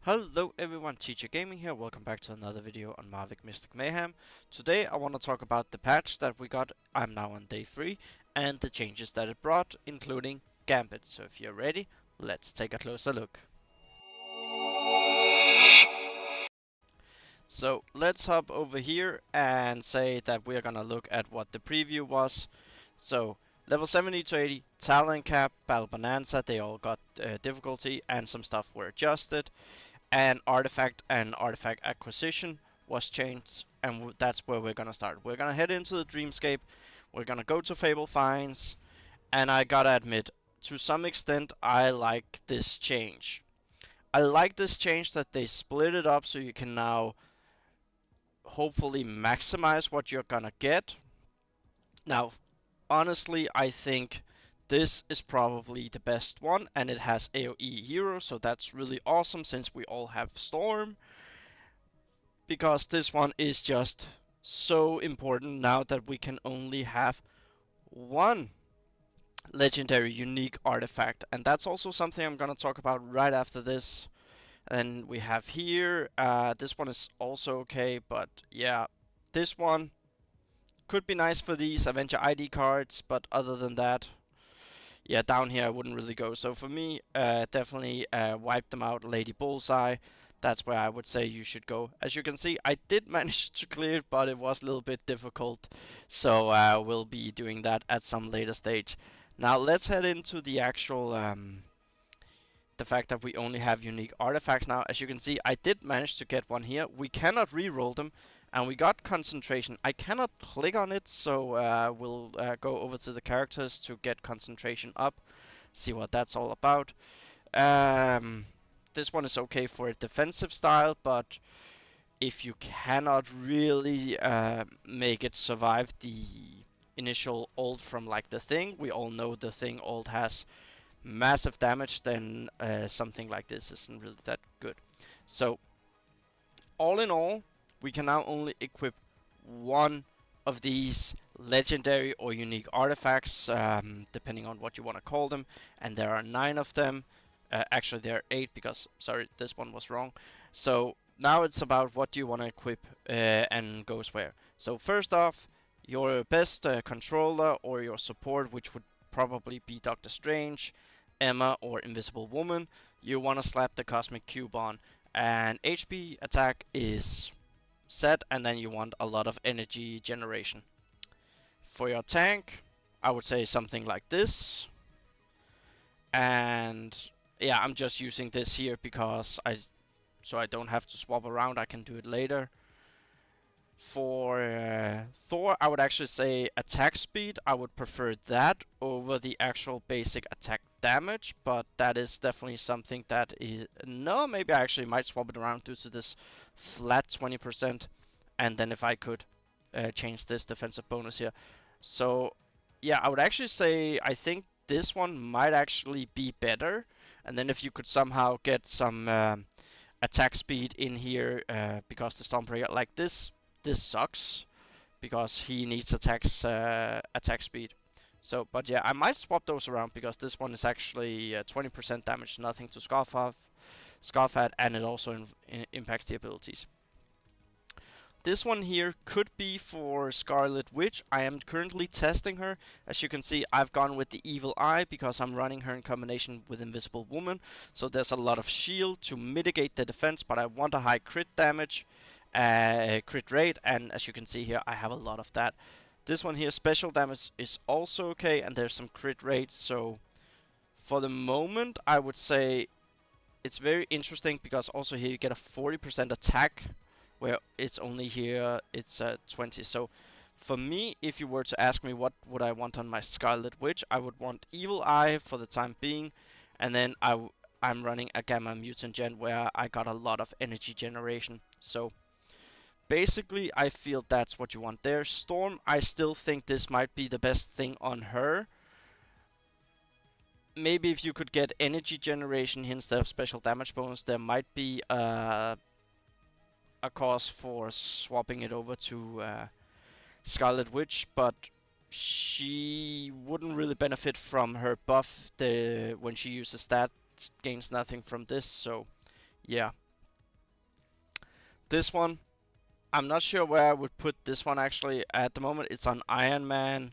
Hello everyone, Teacher Gaming here. Welcome back to another video on Mystic Mayhem. Today I want to talk about the patch that we got. I'm now on day 3 and the changes that it brought, including Gambit. So if you're ready, let's take a closer look. So let's hop over here and say that we're gonna look at what the preview was. So level 70 to 80, Talent Cap, Battle Bonanza, they all got difficulty and some stuff were adjusted. And artifact acquisition was changed, and that's where we're gonna start. We're gonna head into the Dreamscape, we're gonna go to Fable Finds, and I gotta admit, to some extent, I like this change. I like this change that they split it up so you can now hopefully maximize what you're gonna get. Now, honestly, I think this is probably the best one, and it has AoE hero, so that's really awesome since we all have Storm. Because this one is just so important now that we can only have one legendary unique artifact, and that's also something I'm gonna talk about right after this. And we have here, this one is also okay, but yeah, this one could be nice for these Avenger ID cards, but other than that, yeah, down here I wouldn't really go. So for me, definitely wipe them out. Lady Bullseye, that's where I would say you should go. As you can see, I did manage to clear it, but it was a little bit difficult. So we'll be doing that at some later stage. Now let's head into the actual, the fact that we only have unique artifacts now. As you can see, I did manage to get one here. We cannot re-roll them. And we got concentration. I cannot click on it, so we'll go over to the characters to get concentration up, see what that's all about. This one is okay for a defensive style, but if you cannot really make it survive the initial ult from like the Thing, we all know the Thing ult has massive damage, then something like this isn't really that good. So, all in all, we can now only equip one of these legendary or unique artifacts, depending on what you want to call them, and there are 9 of them. Actually, there are 8 because, sorry, this one was wrong. So now it's about what you want to equip and goes where. So first off, your best controller or your support, which would probably be Doctor Strange, Emma, or Invisible Woman, you want to slap the Cosmic Cube on. And HP attack is set, and then you want a lot of energy generation. For your tank, I would say something like this. And yeah, I'm just using this here because so I don't have to swap around. I can do it later. For Thor, I would actually say attack speed. I would prefer that over the actual basic attack damage, but that is definitely something that is... No, maybe I actually might swap it around due to this flat 20%, and then if I could change this defensive bonus here. So, yeah, I would actually say I think this one might actually be better, and then if you could somehow get some attack speed in here, because the Stormbreaker, like this sucks because he needs attack speed. So, but yeah, I might swap those around because this one is actually 20% damage, nothing to scoff at, and it also impacts the abilities. This one here could be for Scarlet Witch. I am currently testing her. As you can see, I've gone with the Evil Eye because I'm running her in combination with Invisible Woman. So there's a lot of shield to mitigate the defense, but I want a high crit damage, crit rate, and as you can see here, I have a lot of that. This one here, special damage, is also okay, and there's some crit rates. So for the moment, I would say it's very interesting because also here you get a 40% attack, where it's only here it's 20. So for me, if you were to ask me what would I want on my Scarlet Witch, I would want Evil Eye for the time being, and then I'm running a Gamma Mutant Gen where I got a lot of energy generation. So basically, I feel that's what you want there. Storm, I still think this might be the best thing on her. Maybe if you could get energy generation instead of special damage bonus, there might be a cause for swapping it over to Scarlet Witch, but she wouldn't really benefit from her buff when she uses that, gains nothing from this, so yeah. this one, I'm not sure where I would put this one actually. At the moment, it's on Iron Man.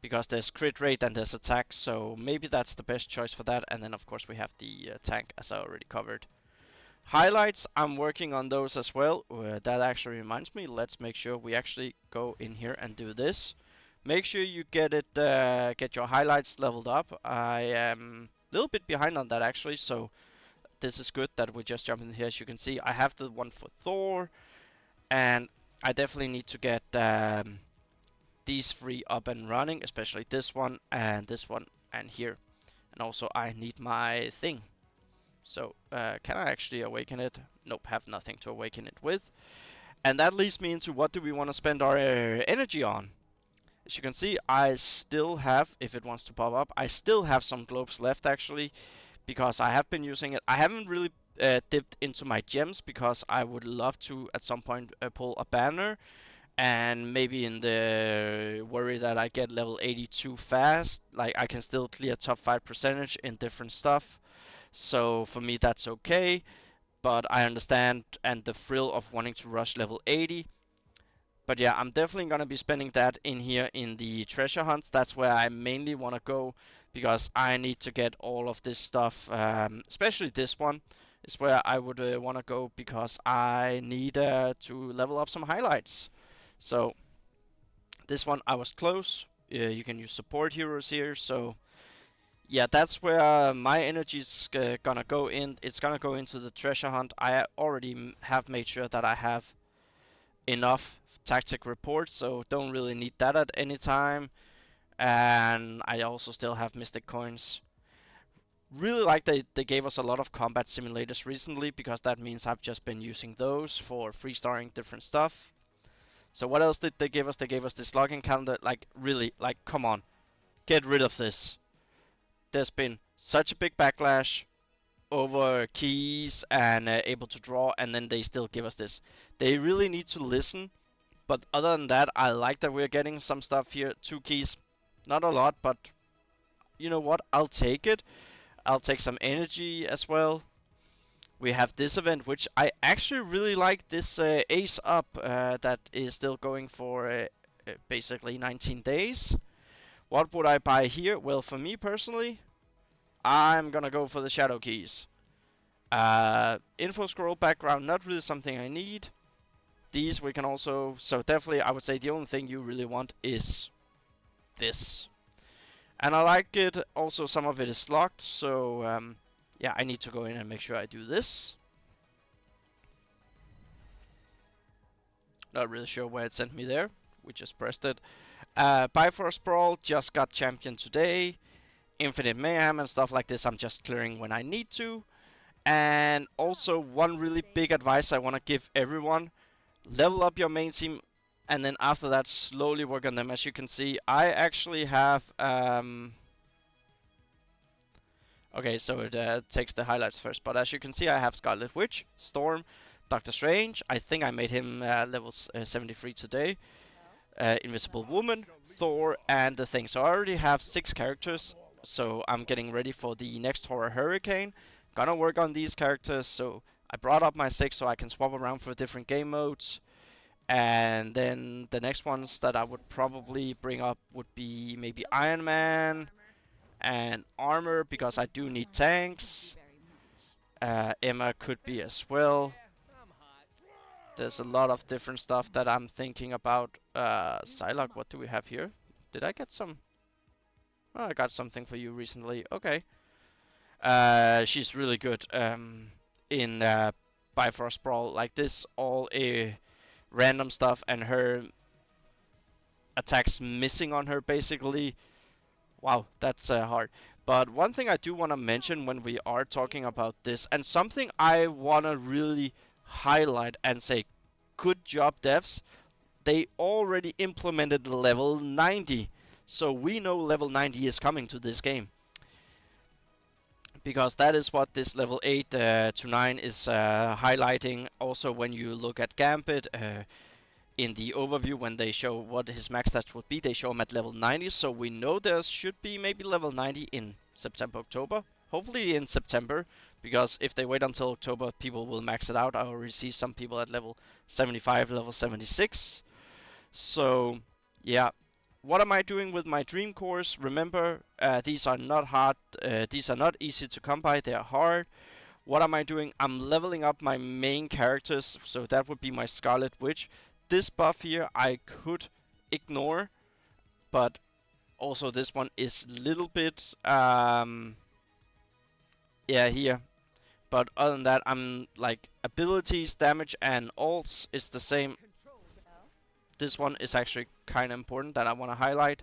Because there's crit rate and there's attack, so maybe that's the best choice for that. And then of course we have the tank, as I already covered. Highlights, I'm working on those as well. That actually reminds me, let's make sure we actually go in here and do this. Make sure you get your highlights leveled up. I am a little bit behind on that actually, so this is good that we just jump in here. As you can see, I have the one for Thor, and I definitely need to get these three up and running, especially this one and here. And also I need my thing. So can I actually awaken it? Nope, have nothing to awaken it with. And that leads me into what do we want to spend our energy on. As you can see, I still have, if it wants to pop up, I still have some globes left actually, because I have been using it. I haven't really dipped into my gems because I would love to at some point pull a banner. And maybe in the worry that I get level 82 fast, like I can still clear top 5 percentage in different stuff. So for me that's okay, but I understand and the thrill of wanting to rush level 80. But yeah, I'm definitely gonna be spending that in here in the treasure hunts. That's where I mainly want to go, because I need to get all of this stuff, especially this one is where I would want to go, because I need to level up some highlights. So this one I was close. You can use support heroes here. So yeah, that's where my energy is gonna go in. It's gonna go into the treasure hunt. I already have made sure that I have enough tactic reports, so don't really need that at any time. And I also still have mystic coins. Really like they gave us a lot of combat simulators recently, because that means I've just been using those for 3-starring different stuff. So what else did they give us? They gave us this login calendar. Like, really, like, come on. Get rid of this. There's been such a big backlash over keys and able to draw, and then they still give us this. They really need to listen. But other than that, I like that we're getting some stuff here. 2 keys. Not a lot, but you know what? I'll take it. I'll take some energy as well. We have this event, which I actually really like, this Ace Up that is still going for basically 19 days. What would I buy here? Well, for me personally, I'm gonna go for the Shadow Keys. Info scroll background, not really something I need. These we can also, so definitely I would say the only thing you really want is this. And I like it, also some of it is locked, so yeah, I need to go in and make sure I do this. Not really sure where it sent me there. We just pressed it. Bifrost Brawl just got champion today. Infinite Mayhem and stuff like this I'm just clearing when I need to. And also one really big advice I want to give everyone. Level up your main team, and then after that slowly work on them. As you can see, I actually have... Okay, so it takes the highlights first, but as you can see, I have Scarlet Witch, Storm, Doctor Strange. I think I made him level 73 today. Invisible Woman, Thor, and the Thing. So I already have 6 characters, so I'm getting ready for the next Horror Hurricane. Gonna work on these characters, so I brought up my 6 so I can swap around for different game modes. And then the next ones that I would probably bring up would be maybe Iron Man and armor, because I do need tanks. Emma could be as well. There's a lot of different stuff that I'm thinking about. Psylocke, what do we have here? Did I get some? Oh, I got something for you recently. Okay. She's really good in Bifrost Brawl. Like this, all random stuff, and her attacks missing on her basically. Wow, that's hard. But one thing I do want to mention when we are talking about this, and something I want to really highlight and say, good job devs, they already implemented level 90. So we know level 90 is coming to this game. Because that is what this level 8 to 9 is highlighting. Also when you look at Gambit, in the overview, when they show what his max stats would be, they show him at level 90, so we know there should be maybe level 90 in September, October. Hopefully in September, because if they wait until October, people will max it out. I already see some people at level 75, level 76. So, yeah. What am I doing with my dream cores? Remember, these are not hard. These are not easy to come by. They are hard. What am I doing? I'm leveling up my main characters. So that would be my Scarlet Witch. This buff here I could ignore, but also this one is a little bit, yeah, here. But other than that, I'm like abilities, damage, and ults is the same. This one is actually kind of important that I want to highlight.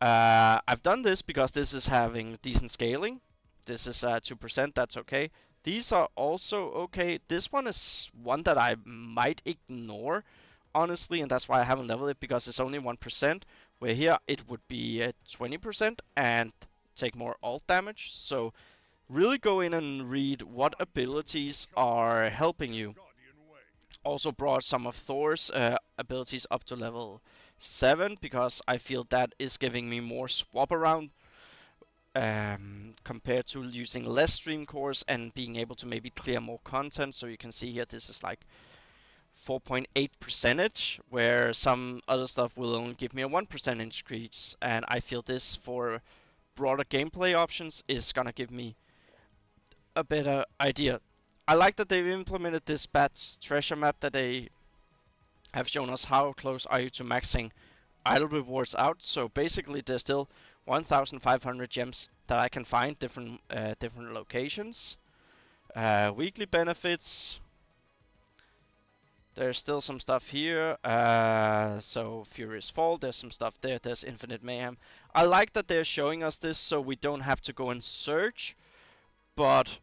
I've done this because this is having decent scaling. This is 2%, that's okay. These are also okay. This one is one that I might ignore, honestly, and that's why I haven't leveled it, because it's only 1%, where here it would be 20% and take more ult damage. So really go in and read what abilities are helping you. Also brought some of Thor's abilities up to level 7, because I feel that is giving me more swap around compared to using less stream cores and being able to maybe clear more content. So you can see here this is like 4.8%, where some other stuff will only give me a 1% increase, and I feel this for broader gameplay options is gonna give me a better idea. I like that they've implemented this Bats treasure map, that they have shown us how close are you to maxing idle rewards out. So basically there's still 1,500 gems that I can find different locations. Weekly benefits. There's still some stuff here. So Furious Fall, there's some stuff there. There's Infinite Mayhem. I like that they're showing us this so we don't have to go and search. But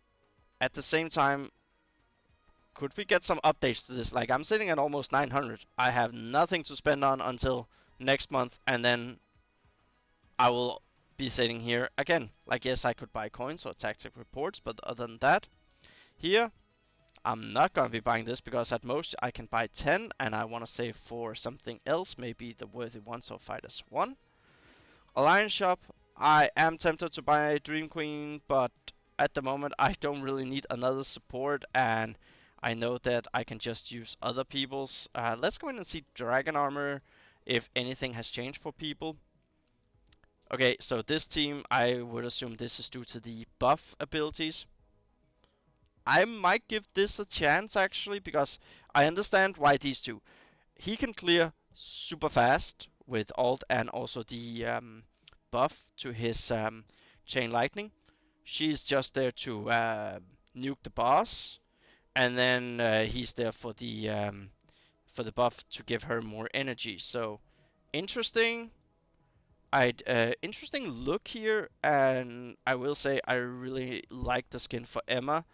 at the same time, could we get some updates to this? Like, I'm sitting at almost 900. I have nothing to spend on until next month, and then I will be sitting here again. Like, yes, I could buy coins or tactic reports, but other than that, here, I'm not going to be buying this, because at most I can buy 10, and I want to save for something else, maybe the Worthy Ones or Fighters 1. Alliance Shop, I am tempted to buy Dream Queen, but at the moment I don't really need another support, and I know that I can just use other people's. Let's go in and see Dragon Armor, if anything has changed for people. Okay, so this team, I would assume this is due to the buff abilities. I might give this a chance, actually, because I understand why these two. He can clear super fast with ult, and also the buff to his Chain Lightning. She's just there to nuke the boss, and then he's there for the buff to give her more energy. So interesting. Interesting look here, and I will say I really like the skin for Emma.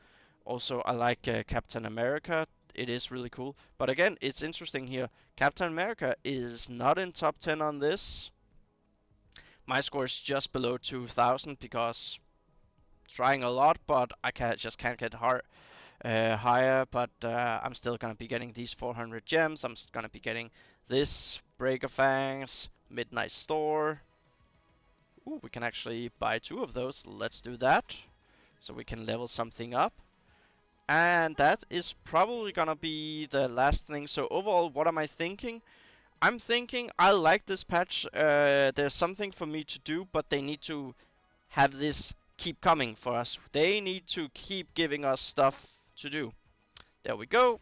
Also, I like Captain America. It is really cool. But again, it's interesting here. Captain America is not in top 10 on this. My score is just below 2,000, because trying a lot, but I just can't get higher. But I'm still gonna be getting these 400 gems. I'm gonna be getting this Breaker Fangs, Midnight Store. Ooh, we can actually buy 2 of those. Let's do that, so we can level something up. And that is probably gonna be the last thing. So overall, what am I thinking? I'm thinking I like this patch. There's something for me to do, but they need to have this keep coming for us. They need to keep giving us stuff to do. There we go.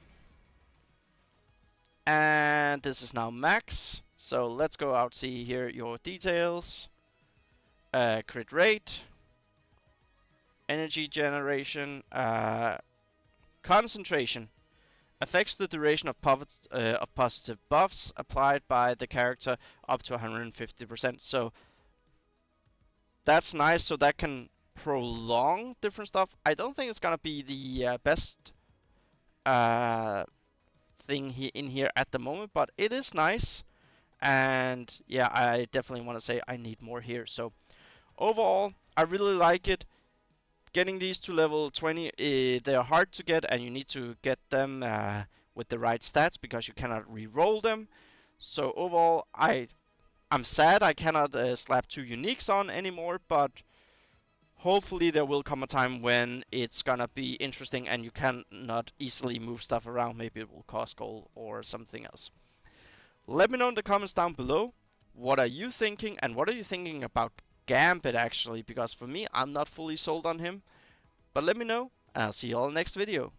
And this is now max. So let's go out, see here your details. Crit rate. Energy generation. Concentration. Affects the duration of positive buffs applied by the character up to 150%. So that's nice. So that can prolong different stuff. I don't think it's gonna be the best thing in here at the moment, but it is nice. And yeah, I definitely want to say I need more here. So overall, I really like it. Getting these to level 20, they are hard to get, and you need to get them with the right stats, because you cannot re-roll them. So overall, I'm sad I cannot slap 2 uniques on anymore, but Hopefully there will come a time when it's gonna be interesting and you cannot easily move stuff around. Maybe it will cost gold or something else. Let me know in the comments down below. What are you thinking, and what are you thinking about Gambit actually? Because for me, I'm not fully sold on him. But let me know, and I'll see you all next video.